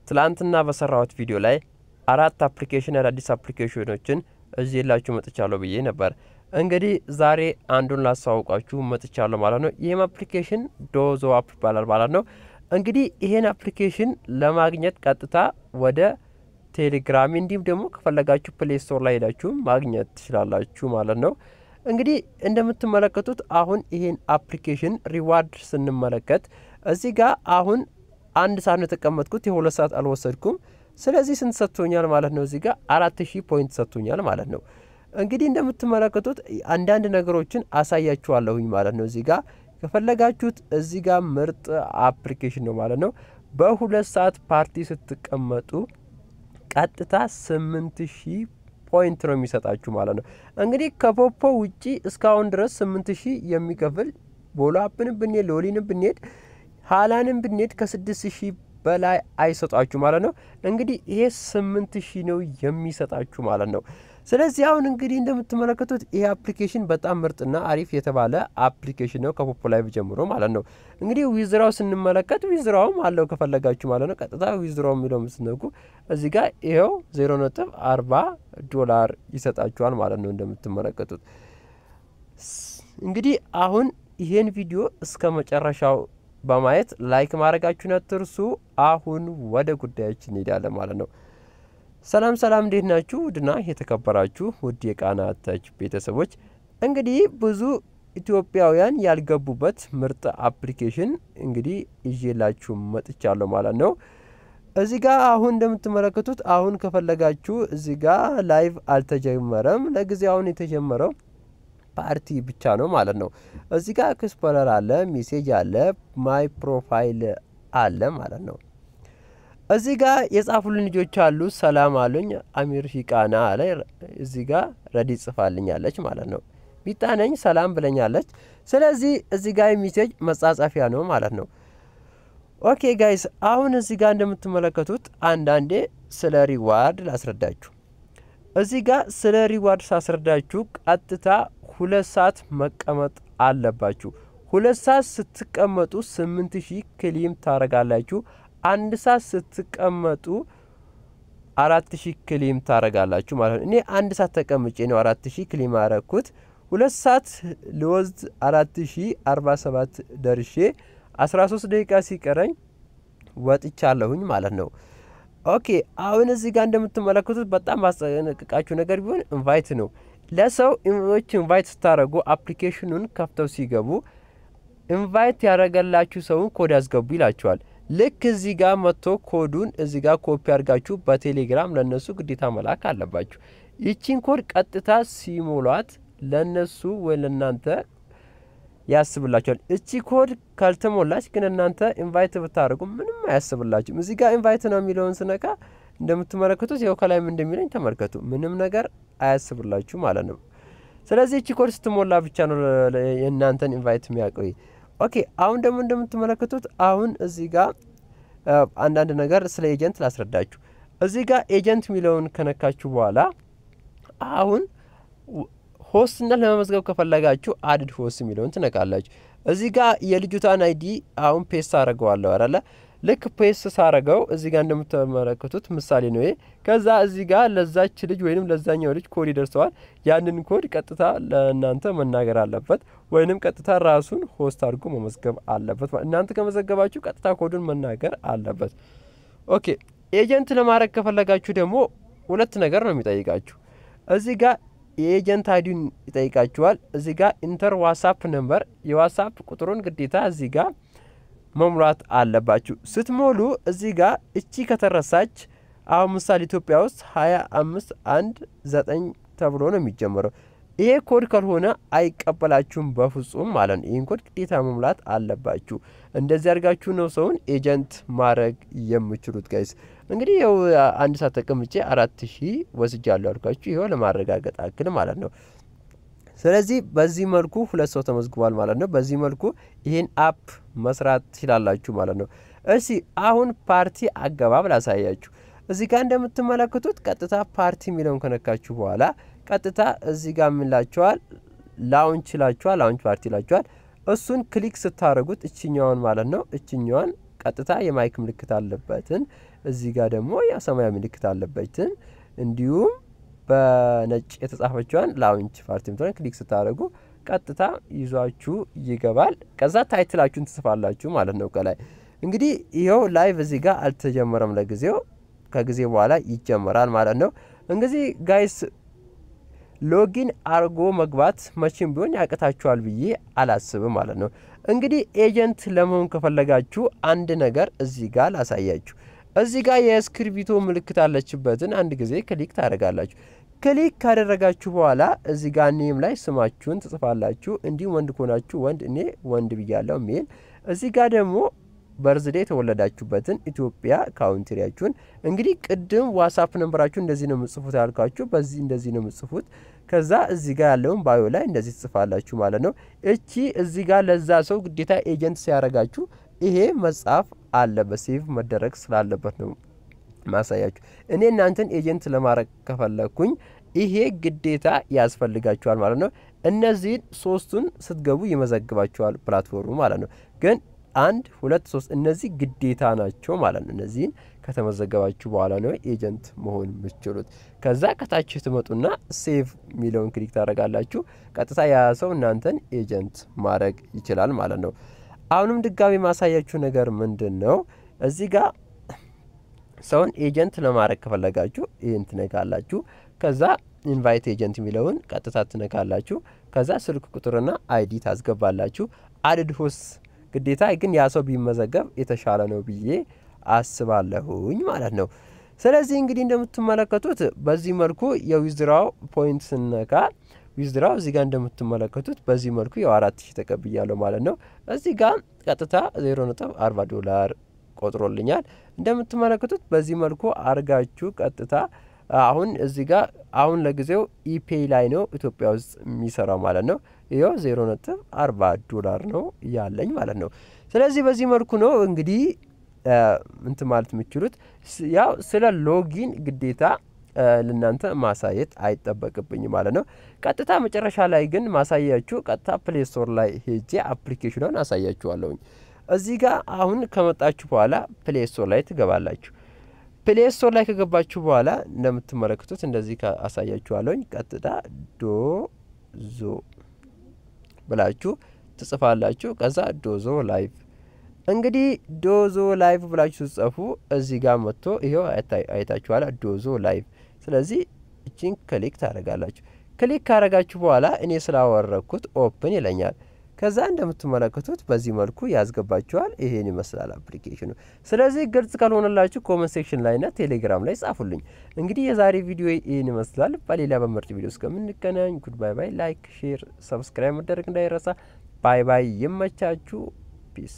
ትላንትና በሰራሁት ቪዲዮ ላይ አራት አፕሊኬሽን አዳዲስ አፕሊኬሽኖችን እዚህላችሁ መጥቻለሁ ብዬ ነበር። እንግዲህ ዛሬ አንዱን ላሳውቃችሁ መጥቻለሁ ማለት ነው። ይሄም አፕሊኬሽን ዶዞ አፕ ይባላል ማለት ነው። እንግዲህ ይሄን አፕሊኬሽን ለማግኘት ቀጥታ ወደ ቴሌግራም እንዲሁም ደግሞ ከፈለጋችሁ ፕሌይ ስቶር ላይ ሄዳችሁ ማግኘት ትችላላችሁ ማለት ነው። እንግዲህ እንደምትመለከቱት አሁን ይሄን አፕሊኬሽን ሪዋርድ ስንመለከት እዚህ ጋር አሁን አንድ ሰዓት ነው ተቀመጥኩት፣ የሁለት ሰዓት አልወሰድኩም። ስለዚህ ስንት ሰጥቶኛል ማለት ነው? እዚህ ጋር 4000 ፖይንት ሰጥቶኛል ማለት ነው። እንግዲህ እንደምትመለከቱት አንዳንድ ነገሮችን አሳያችኋለሁኝ ማለት ነው። እዚህ ጋር ከፈለጋችሁት እዚህ ጋር ምርጥ አፕሊኬሽን ነው ማለት ነው። በሁለት ሰዓት ፓርቲ ስትቀመጡ ቀጥታ 8000 ፖይንት ነው የሚሰጣችሁ ማለት ነው። እንግዲህ ከፖፖ ውጪ እስካሁን ድረስ 8000 የሚከፍል ቦሎ አፕን ብንሄድ ሎሊን ብንሄድ ሃላንን ብንሄድ ከ6000 በላይ አይሰጣችሁ ማለት ነው። እንግዲህ ይሄ 8000 ነው የሚሰጣችሁ ማለት ነው። ስለዚህ አሁን እንግዲህ እንደምትመለከቱት ይሄ አፕሊኬሽን በጣም ምርጥና አሪፍ የተባለ አፕሊኬሽን ነው ከፖፖ ላይ ጀምሮ ማለት ነው። እንግዲህ ዊዝራው ስንመለከት ዊዝራውም አለው ከፈለጋችሁ ማለት ነው። ቀጥታ ዊዝራው የሚለው ምስነኩ እዚህ ጋር ይሄው $0.40 ይሰጣችኋል ማለት ነው እንደምትመለከቱት። እንግዲህ አሁን ይሄን ቪዲዮ እስከ መጨረሻው በማየት ላይክ ማድረጋችሁን አትርሱ። አሁን ወደ ጉዳያችን እንሄዳለን ማለት ነው። ሰላም ሰላም፣ እንዴት ናችሁ? ውድና የተከበራችሁ ውድ የቃና ተች ቤተሰቦች፣ እንግዲህ ብዙ ኢትዮጵያውያን ያልገቡበት ምርጥ አፕሊኬሽን እንግዲህ ይዤላችሁ መጥቻለሁ ማለት ነው። እዚህ ጋር አሁን እንደምትመለከቱት አሁን ከፈለጋችሁ እዚህ ጋር ላይቭ አልተጀመረም። ለጊዜው አሁን የተጀመረው ፓርቲ ብቻ ነው ማለት ነው። እዚህ ጋር ኤክስፕሎረር አለ፣ ሜሴጅ አለ፣ ማይ ፕሮፋይል አለ ማለት ነው። እዚህ ጋር የጻፉልን ልጆች አሉ። ሰላም አሉኝ። አሚር ሂቃና አለ። እዚህ ጋር ረዲ ጽፋልኛለች ማለት ነው። ሚጣነኝ ሰላም ብለኛለች። ስለዚህ እዚህ ጋር ሜሴጅ መጻጻፊያ ነው ማለት ነው። ኦኬ ጋይስ፣ አሁን እዚህ ጋር እንደምትመለከቱት አንዳንዴ ስለ ሪዋርድ ላስረዳችሁ። እዚህ ጋር ስለ ሪዋርድ ሳስረዳችሁ ቀጥታ 2 ሰዓት መቀመጥ አለባችሁ። 2 ሰዓት ስትቀመጡ 8000 ክሊም ታረጋላችሁ። 1 ሰዓት ስትቀመጡ 4000 ክሊም ታረጋላችሁ ማለት ነው። እኔ 1 ሰዓት ተቀምጬ ነው 4000 ክሊም አረኩት። 2 ሰዓት ለወዝድ 4047 ደርሼ 13 ደቂቃ ሲቀረኝ ወጥቻለሁኝ ማለት ነው። ኦኬ፣ አሁን እዚህ ጋር እንደምትመለከቱት በጣም አስጠነቅቃችሁ ነገር ቢሆን ኢንቫይት ነው። ለሰው ኢንቫይት ስታረጉ አፕሊኬሽኑን ከፍተው ሲገቡ ኢንቫይት ያረጋላችሁ ሰውን ኮድ ያስገቡ ይላችኋል። ልክ እዚህ ጋር መጥቶ ኮዱን እዚህ ጋር ኮፒ አድርጋችሁ በቴሌግራም ለነሱ ግዴታ መላክ አለባችሁ። ይቺን ኮድ ቀጥታ ሲሞሏት ለነሱ ወይ ለናንተ ያስብላችኋል። እቺ ኮድ ካልተሞላች ግን እናንተ ኢንቫይት ብታረጉ ምንም አያስብላችሁም። እዚህ ጋር ኢንቫይት ነው የሚለውን ስነካ እንደምትመለከቱት ያው ከላይም እንደሚለኝ ተመልከቱ፣ ምንም ነገር አያስብላችሁ ማለት ነው። ስለዚህ እቺ ኮድ ስትሞላ ብቻ ነው የእናንተን ኢንቫይት የሚያቆይ። ኦኬ፣ አሁን ደግሞ እንደምትመለከቱት አሁን እዚህ ጋር አንዳንድ ነገር ስለ ኤጀንት ላስረዳችሁ። እዚህ ጋር ኤጀንት የሚለውን ከነካችሁ በኋላ አሁን ሆስትና ለመመዝገብ ከፈለጋችሁ አድድ ሆስት የሚለውን ትነካላችሁ። እዚህ ጋር የልጅቷን አይዲ አሁን ፔስት አረጋዋለሁ አይደለ? ልክ ፔስት ሳረጋው እዚህ ጋር እንደምትመለከቱት ምሳሌ ነው ይሄ። ከዛ እዚህ ጋር ለዛች ልጅ ወይንም ለዛኛው ልጅ ኮድ ይደርሰዋል። ያንን ኮድ ቀጥታ ለእናንተ መናገር አለበት ወይንም ቀጥታ ራሱን ሆስት አድርጎ መመዝገብ አለበት። እናንተ ከመዘገባችሁ ቀጥታ ኮዱን መናገር አለበት። ኦኬ፣ ኤጀንት ለማድረግ ከፈለጋችሁ ደግሞ ሁለት ነገር ነው የሚጠይቃችሁ። እዚህ ጋር የኤጀንት አይዲን ይጠይቃችኋል። እዚህ ጋር ኢንተር ዋትስአፕ ነምበር፣ የዋትስአፕ ቁጥሩን ግዴታ እዚህ ጋር መሙላት አለባችሁ። ስትሞሉ እዚህ ጋር እቺ ከተረሳች አሁን ምሳሌ ኢትዮጵያ ውስጥ 25119 ተብሎ ነው የሚጀምረው። ይሄ ኮድ ካልሆነ አይቀበላችሁም በፍጹም ማለት ነው። ይሄን ኮድ ግዴታ መሙላት አለባችሁ። እንደዚህ አድርጋችሁ ነው ሰውን ኤጀንት ማድረግ የምትችሉት ጋይስ። እንግዲህ ያው 1 ሰዓት ተቀምጬ 4000 ወስጃለሁ አልኳችሁ። ይሄው ለማረጋገጥ አክል ማለት ነው። ስለዚህ በዚህ መልኩ 2 ሰው ተመዝግቧል ማለት ነው። በዚህ መልኩ ይሄን አፕ መስራት ትችላላችሁ ማለት ነው። እሺ፣ አሁን ፓርቲ አገባብ ላሳያችሁ። እዚህ ጋር እንደምትመለከቱት ቀጥታ ፓርቲ የሚለውን ከነካችሁ በኋላ ቀጥታ እዚህ ጋር ምን ላችኋል? ላውንች ላችኋል። ላውንች ፓርቲ ላችኋል። እሱን ክሊክ ስታረጉት እቺኛውን ማለት ነው እቺኛውን ቀጥታ የማይክ ምልክት አለበትን እዚህ ጋር ደግሞ ያ ሰማያዊ ምልክት አለበትን እንዲሁም በነጭ የተጻፈችዋን ላውንች ፓርቲ ምትሆን ክሊክ ስታደርጉ ቀጥታ ይዟችሁ ይገባል። ከዛ ታይትላችሁን ትጽፋላችሁ ማለት ነው ከላይ። እንግዲህ ይሄው ላይቭ እዚህ ጋር አልተጀመረም ለጊዜው፣ ከጊዜ በኋላ ይጀመራል ማለት ነው። እንግዲህ ጋይስ ሎጊን አርጎ መግባት መቼም ቢሆን ያቀታችኋል ብዬ አላስብም ማለት ነው። እንግዲህ ኤጀንት ለመሆን ከፈለጋችሁ አንድ ነገር እዚህ ጋር ላሳያችሁ። እዚህ ጋር የስክሪፕቶ ምልክት አለችበትን አንድ ጊዜ ክሊክ ታደርጋላችሁ። ክሊክ ካደረጋችሁ በኋላ እዚህ ጋር ኔም ላይ ስማችሁን ትጽፋላችሁ። እንዲሁም ወንድ ከሆናችሁ ወንድ፣ እኔ ወንድ ብያለሁ ሜል። እዚህ ጋር ደግሞ በርዝዴ የተወለዳችሁበትን ኢትዮጵያ ካውንትሪያችሁን እንግዲህ ቅድም ዋትስአፕ ነምበራችሁ እንደዚህ ነው የምጽፉት ያልኳችሁ በዚህ እንደዚህ ነው የምጽፉት። ከዛ እዚህ ጋር ያለውን ባዮ ላይ እንደዚህ ትጽፋላችሁ ማለት ነው። እቺ እዚህ ጋር ለዛ ሰው ግዴታ ኤጀንት ሲያረጋችሁ ይሄ መጻፍ አለበት፣ ሴቭ መደረግ ስላለበት ነው ማሳያችሁ። እኔ እናንተን ኤጀንት ለማድረግ ከፈለኩኝ ይሄ ግዴታ ያስፈልጋችኋል ማለት ነው። እነዚህ ሶስቱን ስትገቡ ይመዘግባችኋል ፕላትፎርሙ ማለት ነው። ግን 1 2 3 እነዚህ ግዴታ ናቸው ማለት ነው። እነዚህን ከተመዘገባችሁ በኋላ ነው ኤጀንት መሆን የምትችሉት። ከዛ ከታች ትመጡና ሴቭ ሚለውን ክሊክ ታደርጋላችሁ። ቀጥታ ያ ሰው እናንተን ኤጀንት ማድረግ ይችላል ማለት ነው። አሁንም ድጋሚ ማሳያችሁ ነገር ምንድነው እዚህ ጋር ሰውን ኤጀንት ለማድረግ ከፈለጋችሁ ይሄን ትነካላችሁ። ከዛ ኢንቫይት ኤጀንት ሚለውን ቀጥታ ትነካላችሁ። ከዛ ስልክ ቁጥርና አይዲ ታስገባላችሁ። አድድ ሆስት ግዴታ ግን ያ ሰው ቢመዘገብ የተሻለ ነው ብዬ አስባለሁኝ ማለት ነው። ስለዚህ እንግዲህ እንደምትመለከቱት በዚህ መልኩ የዊዝድራው ፖይንት ስነካ ዊዝድራው እዚህ ጋር እንደምትመለከቱት በዚህ መልኩ የ4000 ተቀብያለሁ ማለት ነው። እዚህ ጋር ቀጥታ $0.40 ቆጥሮልኛል። እንደምትመለከቱት በዚህ መልኩ አርጋችሁ ቀጥታ አሁን እዚህ ጋር አሁን ለጊዜው ኢፔይ ላይ ነው ኢትዮጵያ ውስጥ የሚሰራው ማለት ነው። ይሄው $0.40 ነው ያለኝ ማለት ነው። ስለዚህ በዚህ መልኩ ነው እንግዲህ እንት ማለት የምትችሉት። ያው ስለ ሎጊን ግዴታ ለናንተ ማሳየት አይጠበቅብኝ ማለት ነው። ቀጥታ መጨረሻ ላይ ግን ማሳያችሁ ቀጥታ ፕሌይ ስቶር ላይ ሄጄ አፕሊኬሽኑን አሳያችኋለሁ። እዚህ ጋር አሁን ከመጣችሁ በኋላ ፕሌይ ስቶር ላይ ትገባላችሁ። ፕሌይ ስቶር ላይ ከገባችሁ በኋላ እንደምትመለከቱት እንደዚህ አሳያችኋለሁ። ቀጥታ ዶዞ ብላችሁ ትጽፋላችሁ። ከዛ ዶዞ ላይቭ እንግዲህ ዶዞ ላይቭ ብላችሁ ጽፉ። እዚህ ጋር መጥቶ ይሄው አይታችኋል ዶዞ ላይቭ። ስለዚህ እቺን ክሊክ ታደርጋላችሁ። ክሊክ ካደረጋችሁ በኋላ እኔ ስላወረኩት ኦፕን ይለኛል። ከዛ እንደምትመለከቱት በዚህ መልኩ ያስገባችኋል። ይሄን ይመስላል አፕሊኬሽኑ። ስለዚህ ግልጽ ካልሆነላችሁ ኮሜንት ሴክሽን ላይና ቴሌግራም ላይ ጻፉልኝ። እንግዲህ የዛሬ ቪዲዮ ይሄን ይመስላል። በሌላ በምርጥ ቪዲዮ እስከምንገናኝ ጉድ ባይ ባይ። ላይክ፣ ሼር፣ ሰብስክራይብ መደረግ እንዳይረሳ። ባይ ባይ። ይመቻችሁ። ፒስ